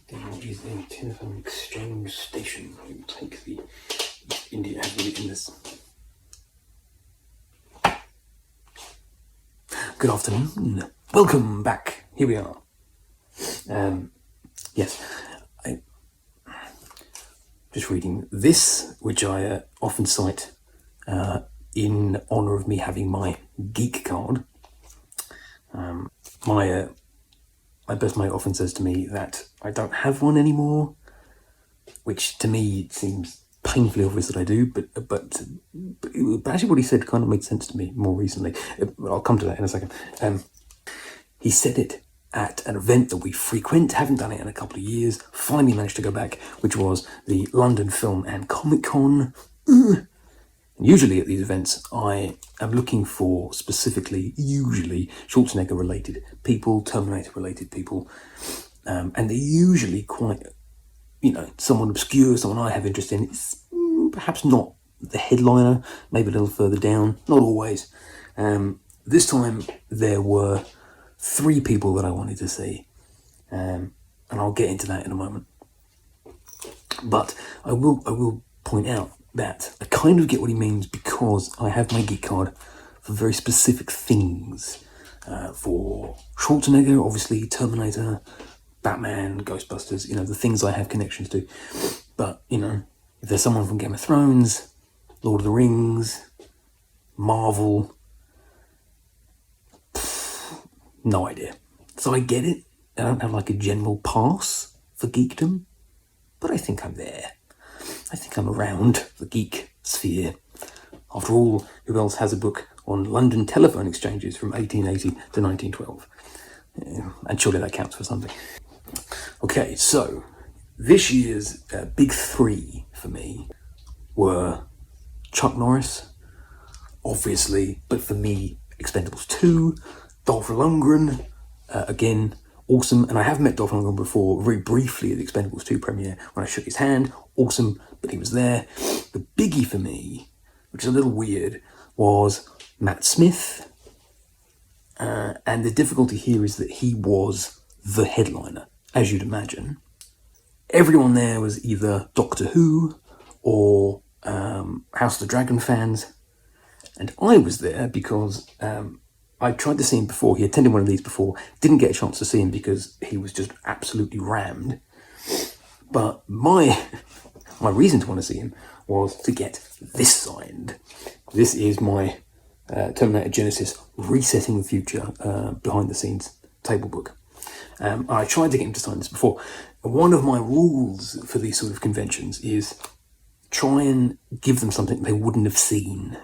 There is a telephone exchange station. I will take the East India Avenue in this. Good afternoon. Welcome back. Here we are. Yes, I just reading this, which I often cite in honour of me having my geek card. My best mate often says to me that I don't have one anymore, which to me seems painfully obvious that I do, but actually what he said kind of made sense to me more recently. I'll come to that in a second. He said it at an event that we frequent, haven't done it in a couple of years, finally managed to go back, which was the London Film and Comic Con. Usually at these events, I am looking for specifically, usually, Schwarzenegger-related people, Terminator-related people, and they're usually quite, someone obscure, someone I have interest in. It's perhaps not the headliner, maybe a little further down, not always. This time, there were 3 people that I wanted to see, and I'll get into that in a moment. But I will point out that I kind of get what he means because I have my geek card for very specific things. For Schwarzenegger, obviously, Terminator, Batman, Ghostbusters, the things I have connections to. But, if there's someone from Game of Thrones, Lord of the Rings, Marvel, no idea. So I get it. I don't have like a general pass for geekdom, but I think I'm there. I think I'm around the geek sphere. After all, who else has a book on London telephone exchanges from 1880 to 1912? And surely that counts for something. Okay, so this year's big 3 for me were Chuck Norris, obviously, but for me, Expendables 2, Dolph Lundgren, again, awesome. And I have met Dolph Lundgren before, very briefly at the Expendables 2 premiere, when I shook his hand. Awesome, but he was there. The biggie for me, which is a little weird, was Matt Smith. And the difficulty here is that he was the headliner, as you'd imagine. Everyone there was either Doctor Who or House of the Dragon fans. And I was there because I tried to see him before. He attended one of these before. Didn't get a chance to see him because he was just absolutely rammed. But my reason to want to see him was to get this signed. This is my Terminator Genesis Resetting the Future behind the scenes table book. I tried to get him to sign this before. One of my rules for these sort of conventions is try and give them something they wouldn't have seen.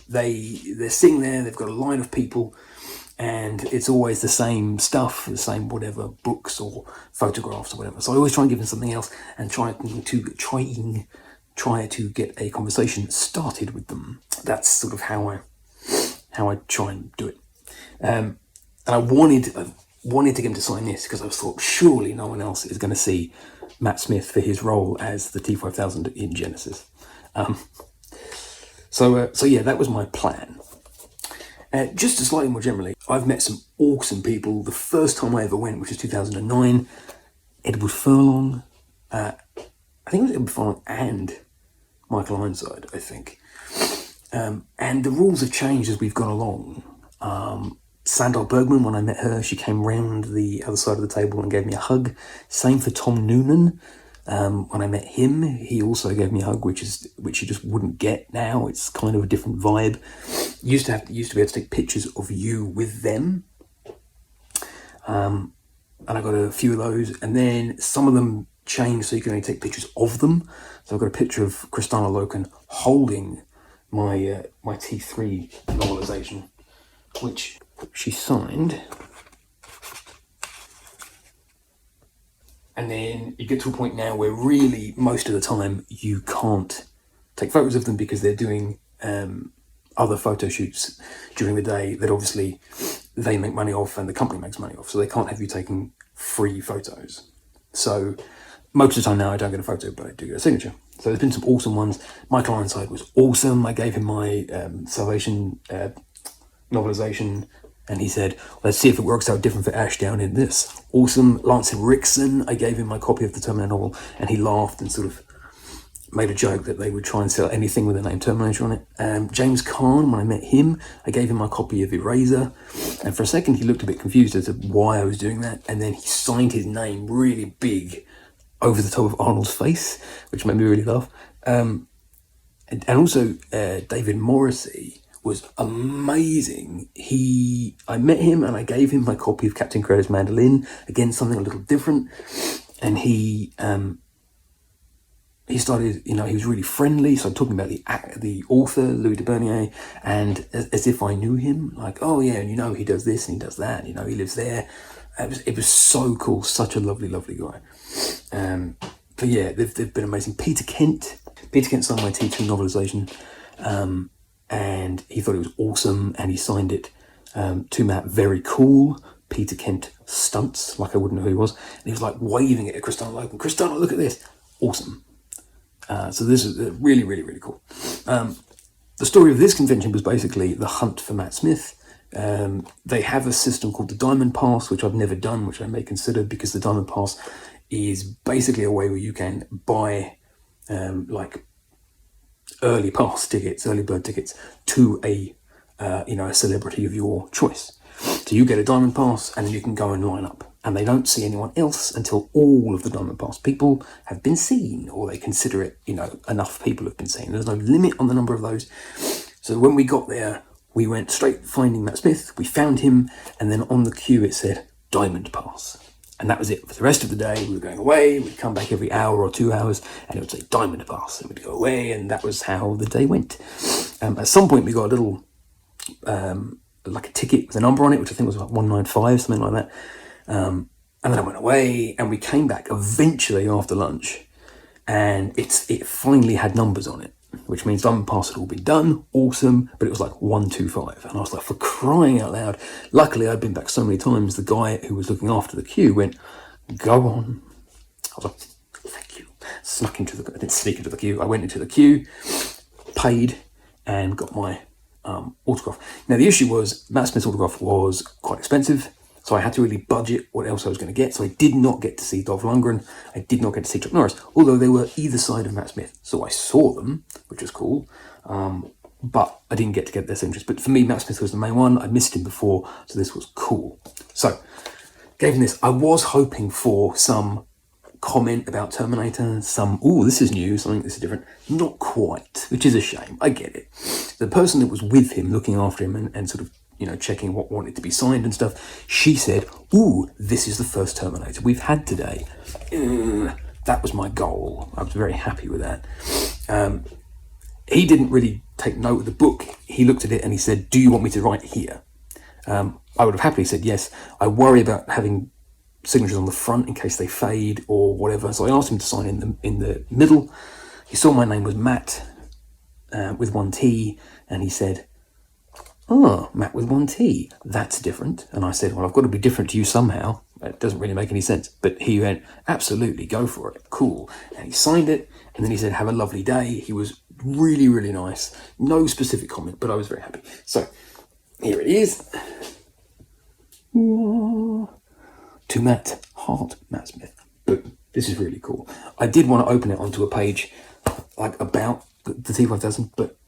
They're sitting there, they've got a line of people, and it's always the same stuff, the same whatever, books or photographs or whatever. So I always try and give them something else and try to get a conversation started with them. That's sort of how I try and do it. And I wanted to get him to sign this because I thought surely no one else is going to see Matt Smith for his role as the T-5000 in Genesis. So yeah, that was my plan. Just to slightly more generally, I've met some awesome people. The first time I ever went, which was 2009, Edward Furlong, I think it was Edward Furlong and Michael Ironside, I think. And the rules have changed as we've gone along. Sandal Bergman, when I met her, she came round the other side of the table and gave me a hug. Same for Tom Noonan. When I met him, he also gave me a hug, which you just wouldn't get now. It's kind of a different vibe. Used to be able to take pictures of you with them. And I got a few of those, and then some of them changed so you can only take pictures of them. So I've got a picture of Kristana Loken holding my T3 novelisation, which she signed. And then you get to a point now where really most of the time you can't take photos of them because they're doing other photo shoots during the day that obviously they make money off and the company makes money off, so they can't have you taking free photos. So most of the time now I don't get a photo, but I do get a signature. So there's been some awesome ones. Michael Ironside was awesome. I gave him my Salvation novelisation And he said, let's see if it works out different for Ash down in this. Awesome. Lance Henriksen, I gave him my copy of the Terminator novel, and he laughed and sort of made a joke that they would try and sell anything with the name Terminator on it. James Caan, when I met him, I gave him my copy of Eraser, and for a second he looked a bit confused as to why I was doing that, and then he signed his name really big over the top of Arnold's face, which made me really laugh. And also David Morrissey was amazing. I met him and I gave him my copy of Captain Crow's Mandolin, again something a little different, and he started, he was really friendly, so I'm talking about the author, Louis de Bernier, and as if I knew him, like, oh yeah, and he does this and he does that, he lives there. It was so cool, such a lovely, lovely guy. But yeah, they've been amazing. Peter Kent signed my T2 novelisation, and he thought it was awesome, and he signed it to Matt, very cool, Peter Kent stunts, like I wouldn't know who he was, and he was like waving it at Cristano Logan. Cristano, look at this, awesome. So this is really, really, really cool. The story of this convention was basically the hunt for Matt Smith. They have a system called the Diamond Pass, which I've never done, which I may consider, because the Diamond Pass is basically a way where you can buy like early bird tickets to a celebrity of your choice. So you get a Diamond Pass and then you can go and line up. And they don't see anyone else until all of the Diamond Pass people have been seen, or they consider it, enough people have been seen. There's no limit on the number of those. So when we got there, we went straight finding Matt Smith. We found him, and then on the queue it said Diamond Pass. And that was it. For the rest of the day, we were going away. We'd come back every hour or 2 hours, and it would say Diamond Pass. And we'd go away, and that was how the day went. At some point, we got a little, like a ticket with a number on it, which I think was like 195, something like that. And then I went away, and we came back eventually after lunch, and it finally had numbers on it, which means Diamond Pass had all been done, awesome, but it was like 125, and I was like, for crying out loud. Luckily, I'd been back so many times, the guy who was looking after the queue went, go on. I was like, thank you. I didn't sneak into the queue, I went into the queue, paid, and got my autograph. Now, the issue was, Matt Smith's autograph was quite expensive, so I had to really budget what else I was going to get. So I did not get to see Dolph Lundgren. I did not get to see Chuck Norris, although they were either side of Matt Smith. So I saw them, which was cool, but I didn't get to get their signatures. But for me, Matt Smith was the main one. I missed him before, so this was cool. So gave him this. I was hoping for some comment about Terminator, this is new, something this is different. Not quite, which is a shame. I get it. The person that was with him, looking after him and sort of, checking what wanted to be signed and stuff, she said, this is the first Terminator we've had today. That was my goal. I was very happy with that. He didn't really take note of the book. He looked at it and he said, do you want me to write here? I would have happily said yes. I worry about having signatures on the front in case they fade or whatever. So I asked him to sign in the middle. He saw my name was Matt with one T, and he said, Matt with one T, that's different. And I said, well, I've got to be different to you somehow. It doesn't really make any sense. But he went, absolutely, go for it. Cool. And he signed it, and then he said, have a lovely day. He was really, really nice. No specific comment, but I was very happy. So here it is. To Matt, heart, Matt Smith. But this is really cool. I did want to open it onto a page like about the T5000, but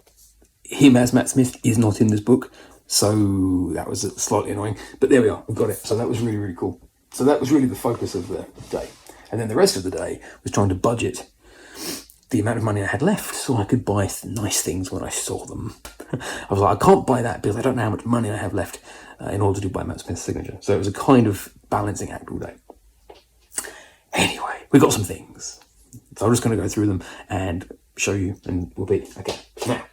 him as Matt Smith is not in this book, so that was slightly annoying. But there we are, we've got it. So that was really, really cool. So that was really the focus of the day. And then the rest of the day was trying to budget the amount of money I had left so I could buy nice things when I saw them. I was like, I can't buy that because I don't know how much money I have left in order to buy Matt Smith's signature. So it was a kind of balancing act all day. Anyway, we got some things. So I'm just going to go through them and show you, and we'll be okay. Now,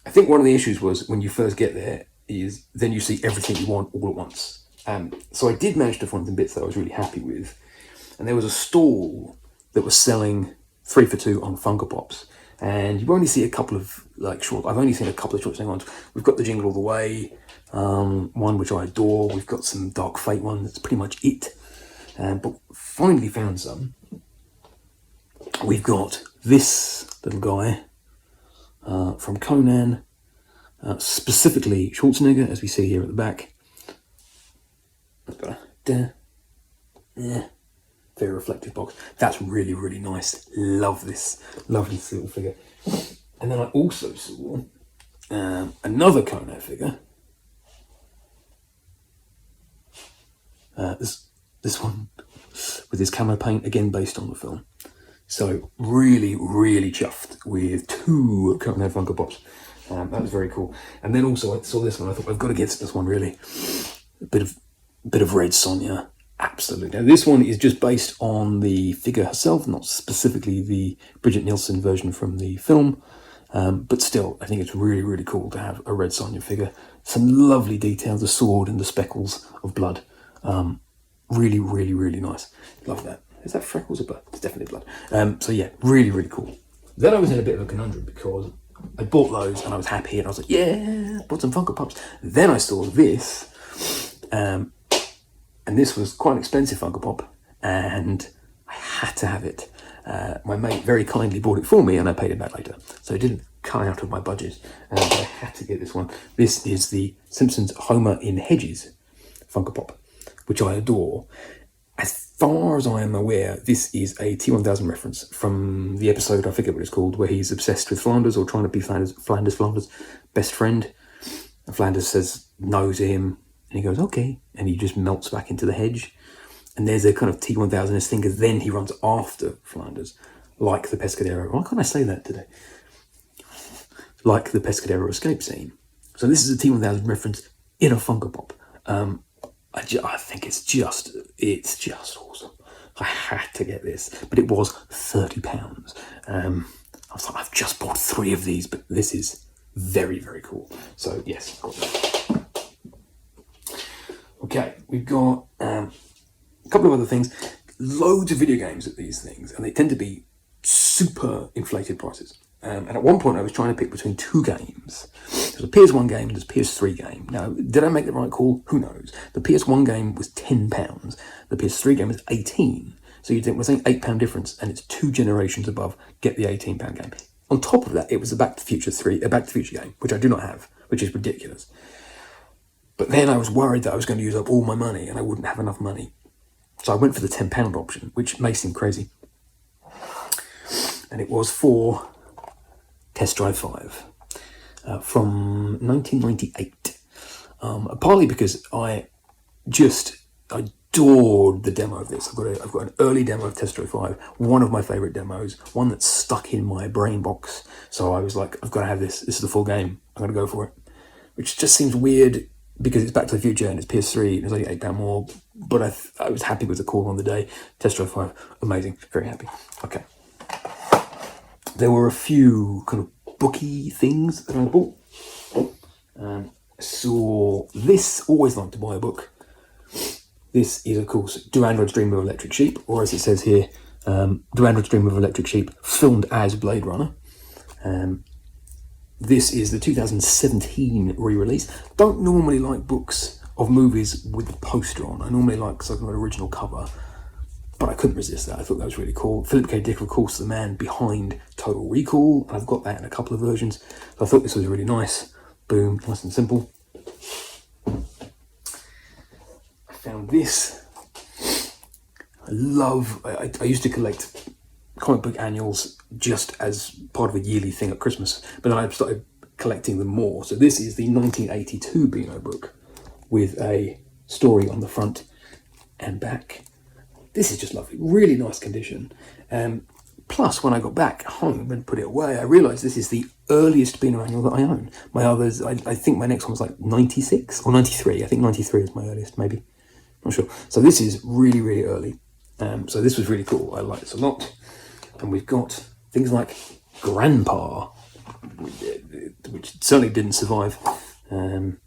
I think one of the issues was when you first get there is then you see everything you want all at once. So I did manage to find some bits that I was really happy with. And there was a stall that was selling 3 for 2 on Funko Pops. And you only see a couple of I've only seen a couple of short selling ones. We've got the Jingle All the Way, one which I adore. We've got some Dark Fate one. That's pretty much it. But finally found some. We've got this little guy from Conan. specifically Schwarzenegger, as we see here at the back. Very reflective box. That's really, really nice. Love this little figure. And then I also saw another Conan figure. This one with his camo paint, again based on the film. So really, really chuffed with 2 Conan Funko Pops. That was very cool. And then also I saw this one. I thought I've got to get this one really. A bit of Red Sonja. Absolutely. Now this one is just based on the figure herself, not specifically the Bridget Nielsen version from the film. But still, I think it's really, really cool to have a Red Sonja figure. Some lovely details, the sword and the speckles of blood. Really, really, really nice. Love that. Is that freckles or blood? It's definitely blood. So yeah, really, really cool. Then I was in a bit of a conundrum because I bought those and I was happy and I was like, yeah, bought some Funko Pops. Then I saw this, and this was quite an expensive Funko Pop, and I had to have it. My mate very kindly bought it for me and I paid it back later. So it didn't come out of my budget, but I had to get this one. This is the Simpsons Homer in Hedges Funko Pop, which I adore. As far as I am aware, this is a T-1000 reference from the episode, I forget what it's called, where he's obsessed with Flanders or trying to be Flanders' best friend. And Flanders says no to him, and he goes, okay, and he just melts back into the hedge. And there's a kind of T-1000 thing, because then he runs after Flanders, like the Pescadero. Why can't I say that today? Like the Pescadero escape scene. So this is a T-1000 reference in a Funko Pop. I think it's just awesome. I had to get this, but it was £30. I was like, I've just bought 3 of these, but this is very, very cool. So yes, got that. Okay, we've got a couple of other things. Loads of video games at these things, and they tend to be super inflated prices. And at one point I was trying to pick between 2 games. There's a PS1 game and there's a PS3 game. Now, did I make the right call? Who knows? The PS1 game was £10. The PS3 game was 18. So you'd think, we're saying £8 difference, and it's 2 generations above, get the £18 game. On top of that, it was a Back to the Future game, which I do not have, which is ridiculous. But then I was worried that I was going to use up all my money and I wouldn't have enough money. So I went for the £10 option, which may seem crazy. And it was for Test Drive 5 from 1998. Partly because I just adored the demo of this. I've got an early demo of Test Drive 5, one of my favourite demos, one that's stuck in my brain box. So I was like, I've got to have this. This is the full game. I'm going to go for it. Which just seems weird because it's Back to the Future and it's PS3 and it's only £8 more. But I was happy with the call on the day. Test Drive 5, amazing. Very happy. Okay. There were a few kind of booky things that I bought. So this, always like to buy a book. This is, of course, Do Androids Dream of Electric Sheep, or as it says here, Do Androids Dream of Electric Sheep, filmed as Blade Runner. This is the 2017 re-release. Don't normally like books of movies with the poster on. I normally like something with an original cover. But I couldn't resist that. I thought that was really cool. Philip K. Dick, of course, the man behind Total Recall. And I've got that in a couple of versions. So I thought this was really nice. Boom, nice and simple. I found this. I used to collect comic book annuals just as part of a yearly thing at Christmas. But then I started collecting them more. So this is the 1982 Beano book with a story on the front and back. This is just lovely, really nice condition. Plus, when I got back home and put it away, I realised this is the earliest Beano annual that I own. My others, I think my next one was like 96 or 93. I think 93 is my earliest, maybe. Not sure. So this is really, really early. So this was really cool. I like this a lot. And we've got things like Grandpa, which certainly didn't survive.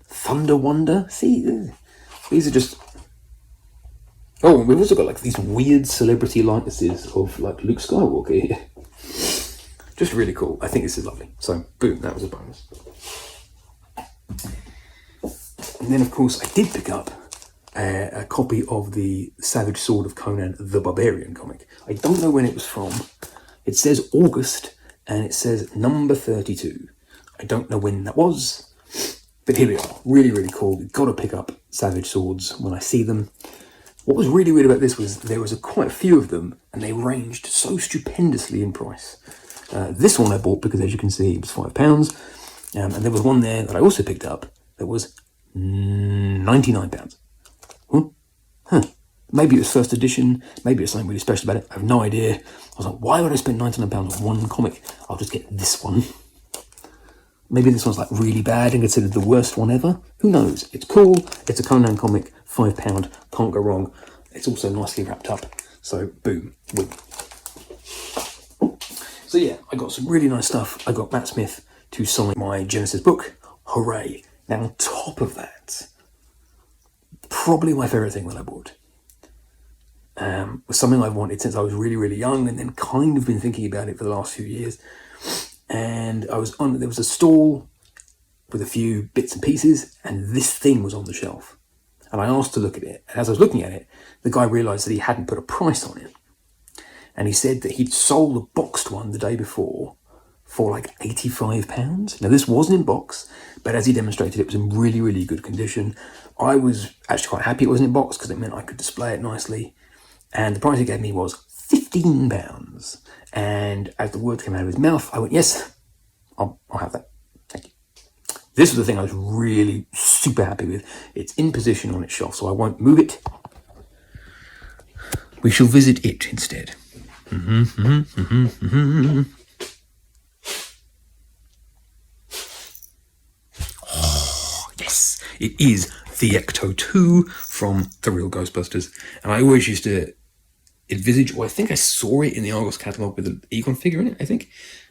Thunder Wonder. See, these are just... Oh, and we've also got like these weird celebrity likenesses of like Luke Skywalker here. Just really cool. I think this is lovely. So, boom, that was a bonus. And then, of course, I did pick up a copy of the Savage Sword of Conan the Barbarian comic. I don't know when it was from. It says August, and it says number 32. I don't know when that was. But here we are, really, really cool. You've got to pick up Savage Swords when I see them. What was really weird about this was there was quite a few of them, and they ranged so stupendously in price. This one I bought because, as you can see, it was £5, and there was one there that I also picked up that was £99. Maybe it was first edition, maybe it's something really special about it, I have no idea. I was like, why would I spend £99 on one comic? I'll just get this one. Maybe this one's like really bad and considered the worst one ever. Who knows? It's cool, it's a Conan comic, £5, can't go wrong. It's also nicely wrapped up, so boom, win. So yeah, I got some really nice stuff. I got Matt Smith to sign my Genesis book, hooray. Now on top of that, probably my favourite thing that I bought was something I've wanted since I was really, really young, and then kind of been thinking about it for the last few years. And there was a stall with a few bits and pieces, and this thing was on the shelf. And I asked to look at it, and as I was looking at it, the guy realised that he hadn't put a price on it. And he said that he'd sold a boxed one the day before for like £85. Now this wasn't in box, but as he demonstrated, it was in really, really good condition. I was actually quite happy it wasn't in box because it meant I could display it nicely. And the price he gave me was £15. And as the words came out of his mouth, I went, yes, I'll have that. Thank you. This was the thing I was really super happy with. It's in position on its shelf, so I won't move it. We shall visit it instead. Oh, yes, it is the Ecto 2 from The Real Ghostbusters. And I always used to envisage, or I think I saw it in the Argos catalogue with an Egon figure in it, I think.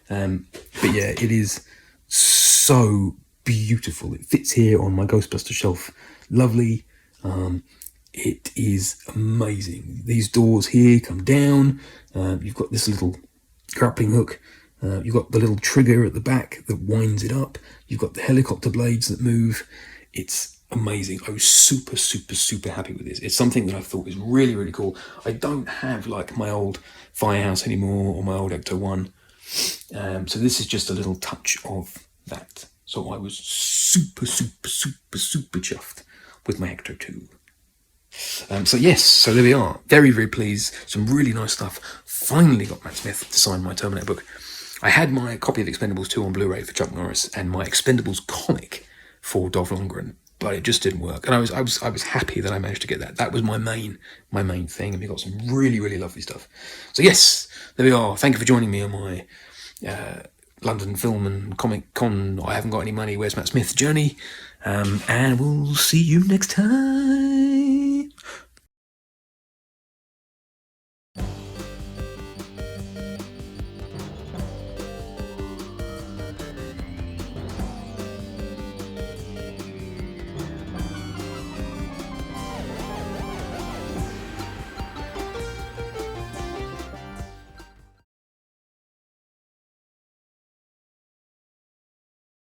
But yeah, it is so beautiful. It fits here on my Ghostbuster shelf. Lovely. It is amazing. These doors here come down. You've got this little grappling hook. You've got the little trigger at the back that winds it up. You've got the helicopter blades that move. It's amazing. I was super, super, super happy with this. It's something that I thought was really, really cool. I don't have like my old Firehouse anymore or my old Ecto 1. So this is just a little touch of that. So I was super, super, super, super chuffed with my Ecto 2. So yes, so there we are. Very, very pleased. Some really nice stuff. Finally got Matt Smith to sign my Terminator book. I had my copy of Expendables 2 on Blu-ray for Chuck Norris and my Expendables comic for Dolph Lundgren, but it just didn't work. And I was happy that I managed to get that. That was my main thing, and we got some really, really lovely stuff. So yes, there we are. Thank you for joining me on my London Film and Comic Con I haven't got any money, where's Matt Smith journey. And we'll see you next time.